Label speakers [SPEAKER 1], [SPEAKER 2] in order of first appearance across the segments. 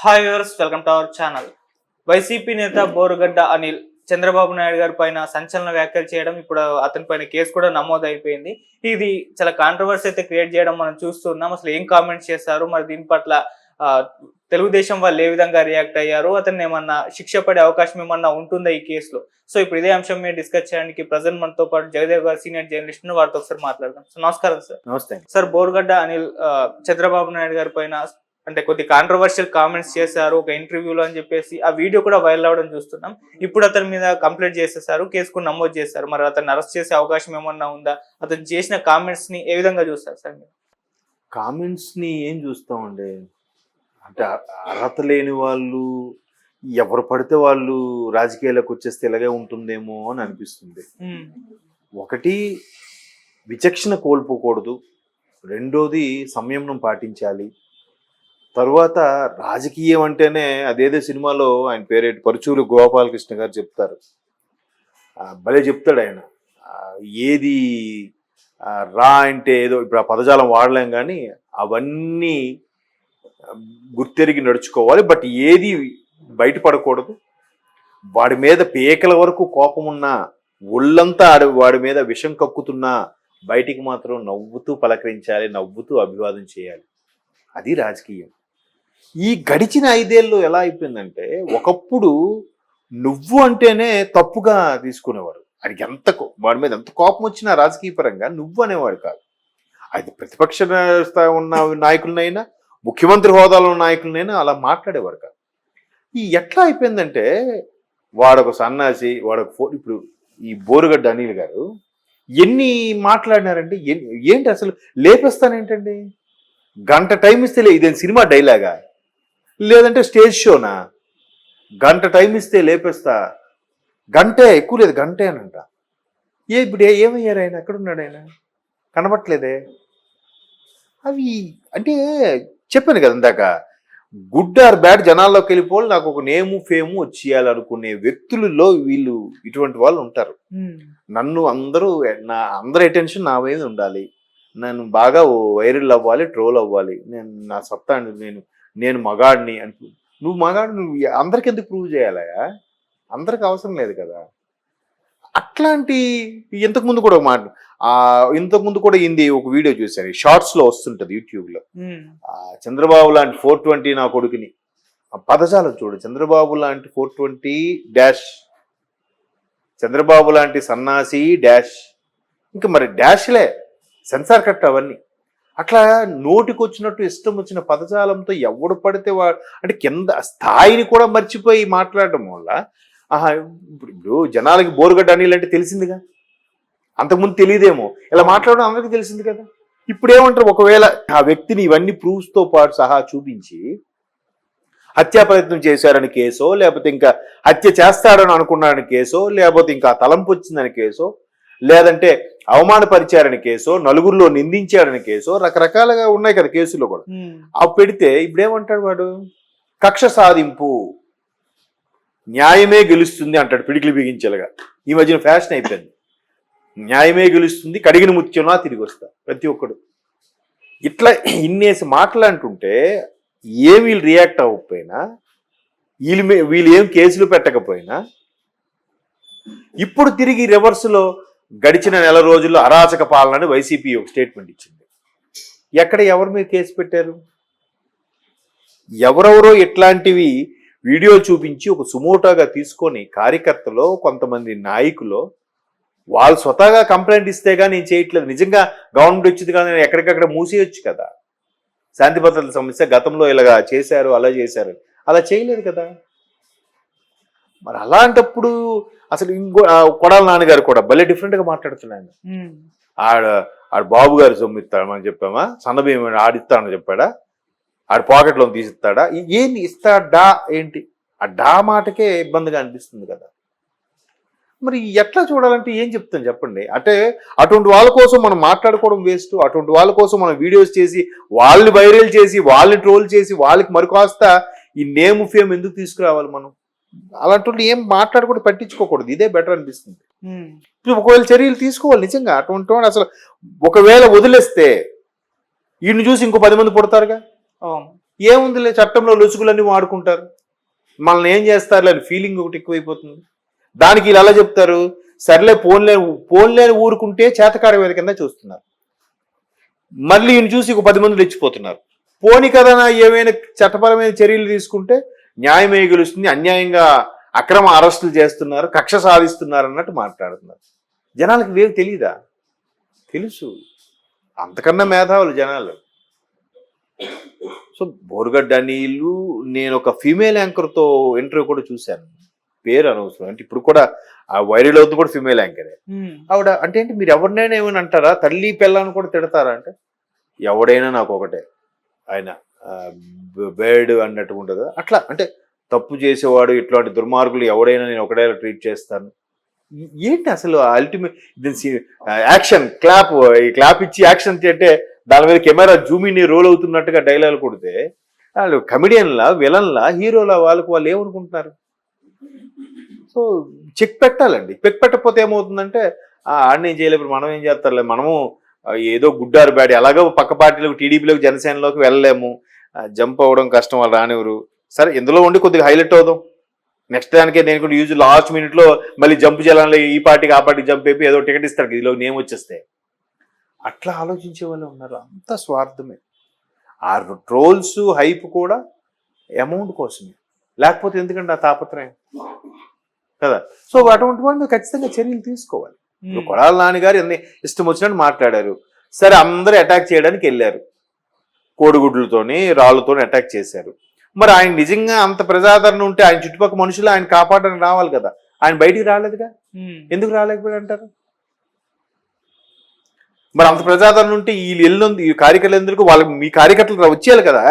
[SPEAKER 1] Hi viewers, welcome to our channel. YCP నేత బోరుగడ్డ అనిల్ చంద్రబాబు నాయుడు గారి పైన సంచలన వ్యాఖ్యలు చేయడం, ఇప్పుడు అతని పైన కేసు కూడా నమోదైపోయింది. ఇది చాలా కాంట్రవర్సీ అయితే క్రియేట్ చేయడం మనం చూస్తున్నాం. అసలు ఏం కామెంట్స్ చేశారు, మరి దీని పట్ల తెలుగుదేశం వాళ్ళు ఏ విధంగా రియాక్ట్ అయ్యారు, అతన్ని ఏమన్నా శిక్ష పడే అవకాశం ఏమన్నా ఉంటుందా ఈ కేసులో? సో ఇప్పుడు ఇదే అంశం మీద డిస్కస్ చేయడానికి ప్రజెంట్ మనతో పాటు జగదేవ్ గారు సీనియర్ జర్నలిస్ట్, వారితో ఒకసారి మాట్లాడదాం. సో నమస్కారం సార్.
[SPEAKER 2] నమస్తే
[SPEAKER 1] సార్, బోరుగడ్డ అనిల్ చంద్రబాబు నాయుడు గారి పైన అంటే కొద్ది కాంట్రవర్షియల్ కామెంట్స్ చేశారు ఒక ఇంటర్వ్యూలో అని చెప్పేసి ఆ వీడియో కూడా వైరల్ అవడం చూస్తున్నాం. ఇప్పుడు అతని మీద కంప్లైంట్ చేసేసారు, కేసు కూడా నమోదు చేశారు. మరి అతన్ని అరెస్ట్ చేసే అవకాశం ఏమన్నా ఉందా? అతను చేసిన కామెంట్స్ ని ఏ విధంగా చూస్తారు సార్ మీరు?
[SPEAKER 2] కామెంట్స్ ని ఏం చూస్తామండి, అంటే అర్హత లేని వాళ్ళు ఎవరు పడితే వాళ్ళు రాజకీయాలకు వచ్చేస్తే ఇలాగే ఉంటుందేమో అని అనిపిస్తుంది. ఒకటి, విచక్షణ కోల్పోకూడదు. రెండోది, సంయమనం పాటించాలి. తర్వాత రాజకీయం అంటేనే అదేదో సినిమాలో ఆయన పేరేంటి, పరుచూరు గోపాలకృష్ణ గారు చెప్తారు, భలే చెప్తాడు ఆయన. ఏది రా అంటే ఏదో, ఇప్పుడు ఆ పదజాలం వాడలేం కానీ అవన్నీ గుర్తెరిగి నడుచుకోవాలి. బట్ ఏది బయటపడకూడదు. వాడి మీద పేకల వరకు కోపం ఉన్నా, ఒళ్ళంతా వాడి మీద విషం కక్కుతున్నా బయటికి మాత్రం నవ్వుతూ పలకరించాలి, నవ్వుతూ అభివాదం చేయాలి. అది రాజకీయం. ఈ గడిచిన 5 ఏళ్ళు ఎలా అయిపోయిందంటే, ఒకప్పుడు నువ్వు అంటేనే తప్పుగా తీసుకునేవాడు. అది వాడి మీద ఎంత కోపం వచ్చినా రాజకీయ పరంగా నువ్వు అనేవాడు కాదు. అది ప్రతిపక్ష ఉన్న నాయకులనైనా, ముఖ్యమంత్రి హోదాలో ఉన్న నాయకులనైనా అలా మాట్లాడేవారు కాదు. ఈ ఎట్లా అయిపోయిందంటే, వాడొక సన్నాసి, ఇప్పుడు ఈ బోరుగడ్డ అనిల్ గారు ఎన్ని మాట్లాడినారంటే, ఏంటి అసలు లేపేస్తానేంటండి? గంట టైం ఇస్తే ఇదేం సినిమా డైలాగా, లేదంటే స్టేజ్ షోనా? గంట టైం ఇస్తే లేపేస్తా, గంటే, ఎక్కువ లేదు గంటేనంట. ఇప్పుడు ఏమయ్యారు ఆయన? ఎక్కడున్నాడు ఆయన? కనబట్లేదే. అవి అంటే చెప్పాను కదా ఇందాక, గుడ్ ఆర్ బ్యాడ్ జనాల్లోకి వెళ్ళిపోవాలి, నాకు ఒక నేము ఫేము వచ్చేయాలనుకునే వ్యక్తులలో వీళ్ళు ఇటువంటి వాళ్ళు ఉంటారు. నన్ను అందరి అటెన్షన్ నా మీద ఉండాలి, నన్ను బాగా వైరల్ అవ్వాలి, ట్రోల్ అవ్వాలి, నా సత్తా, నేను మగాడిని అంటూ. నువ్వు మగాడు, నువ్వు అందరికి ఎందుకు ప్రూవ్ చేయాలయా? అందరికి అవసరం లేదు కదా. అట్లాంటి ఇంతకుముందు కూడా ఇంది ఒక వీడియో చూశాను, షార్ట్స్ లో వస్తుంటది యూట్యూబ్ లో. చంద్రబాబు లాంటి 420 నా కొడుకుని, పదజాలం చూడు, చంద్రబాబు లాంటి 420 డాష్, చంద్రబాబు లాంటి సన్నాసి డాష్, ఇంకా మరి డాష్లే, సెన్సార్ కట్ అవన్నీ. అట్లా నోటికొచ్చినట్టు ఇష్టం వచ్చిన పదజాలంతో ఎవడు పడితే అంటే కింద స్థాయిని కూడా మర్చిపోయి మాట్లాడటం వల్ల ఇప్పుడు జనాలకి బోరుగడ్డ అనిల్ అంటే తెలిసిందిగా. అంతకుముందు తెలియదేమో, ఇలా మాట్లాడడం అందరికీ తెలిసింది కదా. ఇప్పుడు ఏమంటారు, ఒకవేళ ఆ వ్యక్తిని ఇవన్నీ ప్రూఫ్స్తో పాటు సహా చూపించి హత్యా ప్రయత్నం చేశారని కేసో, లేకపోతే ఇంకా హత్య చేస్తాడని అనుకున్నాడని కేసో, లేకపోతే ఇంకా తలంపు వచ్చిందని కేసో, లేదంటే అవమానపరిచారని కేసో, నలుగురిలో నిందించారని కేసో, రకరకాలుగా ఉన్నాయి కదా కేసులో కూడా. అవి పెడితే ఇప్పుడేమంటాడు వాడు, కక్ష సాధింపు, న్యాయమే గెలుస్తుంది అంటాడు పిడికిలు బిగించేలాగా. ఈ మధ్యన ఫ్యాషన్ అయిపోయింది, న్యాయమే గెలుస్తుంది, కడిగిన ముత్యంలా తిరిగి వస్తా ప్రతి ఒక్కడు. ఇట్లా ఇన్నేసి మాటలంటుంటే వీళ్ళు రియాక్ట్ అవ్వకపోయినా, వీళ్ళు ఏం కేసులు పెట్టకపోయినా, ఇప్పుడు తిరిగి రివర్స్లో గడిచిన నెల రోజుల్లో అరాచక పాలనని వైసీపీ ఒక స్టేట్మెంట్ ఇచ్చింది. ఎక్కడ ఎవరి మీద కేసు పెట్టారు? ఎవరెవరో ఇట్లాంటివి వీడియో చూపించి ఒక సుమోటోగా తీసుకొని కార్యకర్తలో కొంతమంది నాయకులు వాళ్ళు స్వతహాగా కంప్లైంట్ ఇస్తే కానీ నేను చేయట్లేదు, నిజంగా గవర్నమెంట్ వచ్చింది కానీ ఎక్కడికక్కడ మూసేయచ్చు కదా. శాంతి భద్రతల సమస్య, గతంలో ఇలాగా చేశారు, అలా చేశారు, అలా చేయలేదు కదా. మరి అలాంటప్పుడు అసలు కొడాల నాన్నగారు కూడా భలే డిఫరెంట్గా మాట్లాడుతున్నాను. ఆడ బాబు గారు సొమ్మిస్తాడు మనం చెప్పామా, సన్నబియ్యం ఆడిస్తాడని చెప్పాడా, ఆడ పాకెట్లో తీసిస్తాడా, ఏంటి ఇస్తాడా ఏంటి? ఆ డా మాటకే ఇబ్బందిగా అనిపిస్తుంది కదా. మరి ఎట్లా చూడాలంటే ఏం చెప్తాను చెప్పండి? అంటే అటువంటి వాళ్ళ కోసం మనం మాట్లాడుకోవడం వేస్ట్. అటువంటి వాళ్ళ కోసం మనం వీడియోస్ చేసి, వాళ్ళని వైరల్ చేసి, వాళ్ళని ట్రోల్ చేసి, వాళ్ళకి మరికాస్త ఈ నేమ్ ఫేమ్ ఎందుకు తీసుకురావాలి మనం? అలాంటి ఏం మాట్లాడకూడదు, పట్టించుకోకూడదు. ఇదే బెటర్ అనిపిస్తుంది. ఒకవేళ చర్యలు తీసుకోవాలి నిజంగా అటువంటి వాడు. అసలు ఒకవేళ వదిలేస్తే ఈయన్ని చూసి ఇంకో 10 మంది పుడతారుగా. ఏముందిలే చట్టంలో లొసుగులన్నీ వాడుకుంటారు, మనల్ని ఏం చేస్తారు అని ఫీలింగ్ ఒకటి ఎక్కువైపోతుంది. దానికి వీళ్ళు ఎలా చెప్తారు, సర్లే పోన్లేని ఊరుకుంటే చేతకార వేద కింద చూస్తున్నారు. మళ్ళీ ఈయన చూసి ఒక 10 మంది రెచ్చిపోతున్నారు. పోని కదా ఏమైనా చట్టపరమైన చర్యలు తీసుకుంటే న్యాయమే గెలుస్తుంది, అన్యాయంగా అక్రమ అరెస్టులు చేస్తున్నారు, కక్ష సాధిస్తున్నారు అన్నట్టు మాట్లాడుతున్నారు. జనాలకు వేరు తెలీదా? తెలుసు, అంతకన్నా మేధావులు జనాలు. సో బోరుగడ్డ నీళ్ళు, నేను ఒక ఫీమేల్ యాంకర్తో ఇంటర్వ్యూ కూడా చూశాను, పేరు అనవసరం, అంటే ఇప్పుడు కూడా ఆ వైరల్ అవుతుంది కూడా ఫీమేల్ యాంకరే. ఆవిడ అంటే ఏంటి, మీరు ఎవరినైనా ఏమని అంటారా, తల్లి పిల్లని కూడా తిడతారా అంటే, ఎవడైనా నాకు ఒకటే, ఆయన బేడ్ అన్నట్టు ఉంటుంది అట్లా. అంటే తప్పు చేసేవాడు, ఇట్లాంటి దుర్మార్గులు ఎవడైనా నేను ఒకటే ట్రీట్ చేస్తాను. ఏంటి అసలు అల్టిమేట్ యాక్షన్ క్లాప్, ఈ క్లాప్ ఇచ్చి యాక్షన్ అంటే దాని మీద కెమెరా జూమిని రోల్ అవుతున్నట్టుగా డైలాగ్ కొడితే వాళ్ళు కమెడియన్లా, విలన్లా, హీరోలా, వాళ్ళు ఏమనుకుంటున్నారు? సో చెక్ పెట్టాలండి. చెక్ పెట్టకపోతే ఏమవుతుందంటే ఆడనేం చేయలేదు, మనం ఏం చేస్తారులే, మనము ఏదో గుడ్డారు బ్యాడ్, ఎలాగో పక్క పార్టీలకు, టీడీపీలోకి, జనసేనలోకి వెళ్ళలేము, జంప్ అవ్వడం కష్టం, వాళ్ళు రానివ్వరు, సరే ఇందులో ఉండి కొద్దిగా హైలైట్ అవుదాం, నెక్స్ట్ దానికే నేను కూడా యూజ్ లాస్ట్ మినిట్లో మళ్ళీ జంప్ చేయాలని ఈ పార్టీకి ఆ పార్టీకి జంప్ అయిపోయి ఏదో టికెట్ ఇస్తారు ఇదిలో నేమ్ వచ్చేస్తే, అట్లా ఆలోచించే వాళ్ళు ఉన్నారు. అంత స్వార్థమే. ఆ ట్రోల్స్ హైప్ కూడా అమౌంట్ కోసమే, లేకపోతే ఎందుకంటే ఆ తాపత్రయం కదా. సో అటువంటి వాళ్ళు ఖచ్చితంగా చర్యలు తీసుకోవాలి. ఇప్పుడు కొడాల నాన్నగారు ఎన్ని ఇష్టం వచ్చినట్టు మాట్లాడారు, సరే అందరూ అటాక్ చేయడానికి వెళ్ళారు, కోడిగుడ్లతోని రాళ్ళతోని అటాక్ చేశారు. మరి ఆయన నిజంగా అంత ప్రజాదరణ ఉంటే ఆయన చుట్టుపక్కల మనుషులు ఆయన కాపాడడానికి రావాలి కదా, ఆయన బయటికి రాలేదుగా, ఎందుకు రాలేకపోయి అంటారు? మరి అంత ప్రజాదరణ ఉంటే వీళ్ళు ఎల్లుంది, ఈ కార్యకర్తలు ఎందుకు, వాళ్ళకి మీ కార్యకర్తలు వచ్చేయాలి కదా,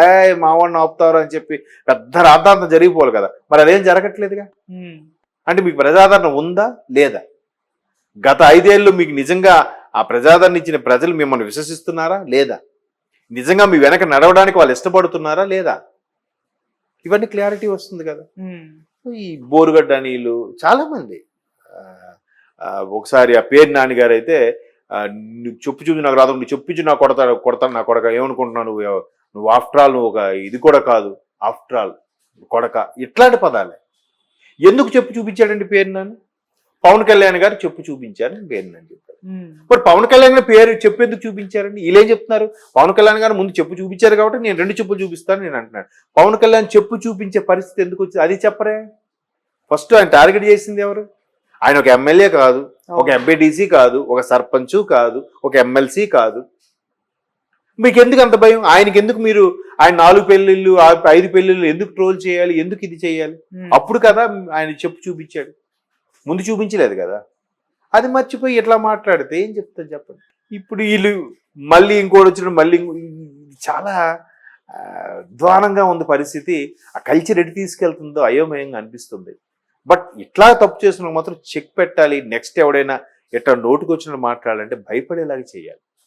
[SPEAKER 2] మా వాడిని ఆపుతారు అని చెప్పి పెద్ద రాద్ధాంతం జరిగిపోవాలి కదా, మరి అదేం జరగట్లేదుగా. అంటే మీకు ప్రజాదరణ ఉందా లేదా? గత 5 ఏళ్ళు మీకు నిజంగా ఆ ప్రజాదరణ ఇచ్చిన ప్రజలు మిమ్మల్ని విశ్వసిస్తున్నారా లేదా? నిజంగా మీ వెనక నడవడానికి వాళ్ళు ఇష్టపడుతున్నారా లేదా? ఇవన్నీ క్లారిటీ వస్తుంది కదా. ఈ బోరుగడ్డ నీళ్ళు చాలా మంది, ఒకసారి ఆ పేరు నాన్నగారు అయితే నువ్వు చెప్పు చూపి నాకు రాదు, నువ్వు చెప్పించు నాకు కొడతాను నా కొడక, ఏమనుకుంటున్నావు నువ్వు ఆఫ్టర్ ఆల్, నువ్వు ఒక ఇది కూడా కాదు, ఆఫ్టర్ ఆల్ కొడక, ఇట్లాంటి పదాలే. ఎందుకు చెప్పు చూపించాడండి పేరు నాని? పవన్ కళ్యాణ్ గారు చెప్పు చూపించారని పేరు నాని చెప్పారు. మరి పవన్ కళ్యాణ్ గారు పేరు చెప్పు ఎందుకు చూపించారండి? వీళ్ళేం చెప్తున్నారు, పవన్ కళ్యాణ్ గారు ముందు చెప్పు చూపించారు కాబట్టి నేను 2 చెప్పులు చూపిస్తాను నేను అంటున్నాను. పవన్ కళ్యాణ్ చెప్పు చూపించే పరిస్థితి ఎందుకు వచ్చింది అది చెప్పరే. ఫస్ట్ ఆయన టార్గెట్ చేసింది ఎవరు? ఆయన ఒక ఎమ్మెల్యే కాదు, ఒక ఎంపీటీసీ కాదు, ఒక సర్పంచ్ కాదు, ఒక ఎమ్మెల్సీ కాదు. మీకు ఎందుకు అంత భయం? ఆయనకి ఎందుకు మీరు ఆయన 4 పెళ్లిళ్ళు 5 పెళ్లిళ్ళు ఎందుకు ట్రోల్ చేయాలి, ఎందుకు ఇది చేయాలి? అప్పుడు కదా ఆయన చెప్పు చూపించాడు, ముందు చూపించలేదు కదా. అది మర్చిపోయి ఎట్లా మాట్లాడితే ఏం చెప్తారు చెప్పండి. ఇప్పుడు వీళ్ళు మళ్ళీ ఇంకోటి వచ్చిన మళ్ళీ చాలా అధ్వానంగా ఉంది పరిస్థితి. ఆ కల్చర్ ఎటు తీసుకెళ్తుందో అయోమయంగా అనిపిస్తుంది. బట్ ఇట్లా తప్పు చేసిన మాత్రం చెక్ పెట్టాలి. నెక్స్ట్ ఎవడైనా ఎట్లా నోటుకు వచ్చినట్టు మాట్లాడాలంటే భయపడేలాగా చేయాలి.